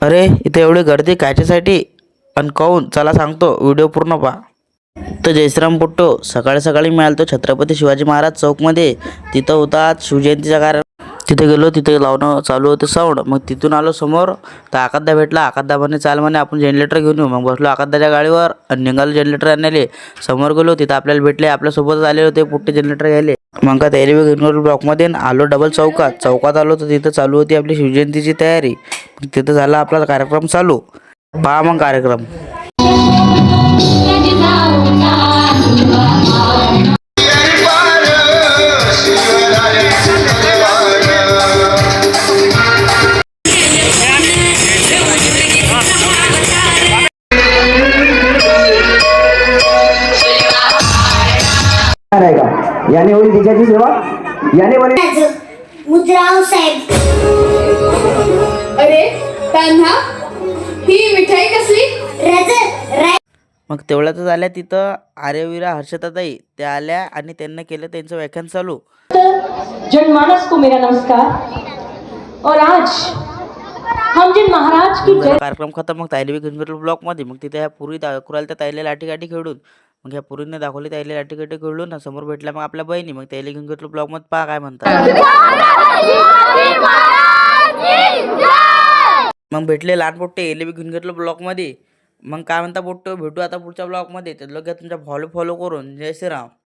अरे इथे एवढी गर्दी कायच्यासाठी आणि काहून? चला सांगतो, व्हिडिओ पूर्ण पहा. तर जयश्रीराम फोटो सकाळी सकाळी मिळाला तो छत्रपती शिवाजी महाराज चौकमध्ये. तिथं होता आज शिवजयंतीचा कार्यक्रम. तिथे गेलो, तिथे लावणं चालू होतं साऊंड. मग तिथून आलो समोर, तर आकाशदा भेटला. आकाशदा म्हणे चाल म्हणे आपण जनरेटर घेऊन येऊ. मग बसलो आकाशदाच्या गाडीवर आणि निघालो जनरेटर आणायले. समोर गेलो, तिथं आपल्याला भेटले, आपल्यासोबतच आले होते पुट्टे जनरेटर घ्यायले. मग का त्याला बी घेऊन ब्लॉकमध्ये आलो डबल चौकात. चौकात आलो तर तिथं चालू होती आपली शिवजयंतीची तयारी. तिथं झाला आपला कार्यक्रम चालू. पहा मग कार्यक्रम. आहे का याने होईल तिच्याची सेवा याने बने मुद्राव साहेब. अरे तान्हा, ही मिठाई कसली? मग तेवढ्यातच आल्या तिथं आर्यवीरा हर्षताताई. त्या आल्या आणि त्यांना केलं त्यांचं व्याख्यान चालू. जनमानस को मेरा नमस्कार। और आज हम जिन महाराज की झाला कार्यक्रम खतम. मग ताईला बी घेऊन गेलो ब्लॉकमध्ये. मग तिथे ह्या पुरी दाखवल्या त्या ताईला लाठीकाठी खेळून. मग ह्या पुरीने दाखवली ताईला लाठीकाठी खेळून ना. समोर भेटल्या मग आपल्या बहिणी. मग ताईला घेऊन गेलो ब्लॉकमध्ये. पहा काय म्हणतात. मग भेटले लहान पोट्टे, याला बी घेऊन घेतलं ब्लॉकमध्ये. मग काय म्हणता पोट्टो, भेटू आता पुढच्या ब्लॉकमध्ये. तर लोक तुमच्या फॉलो करून. जय श्रीराम.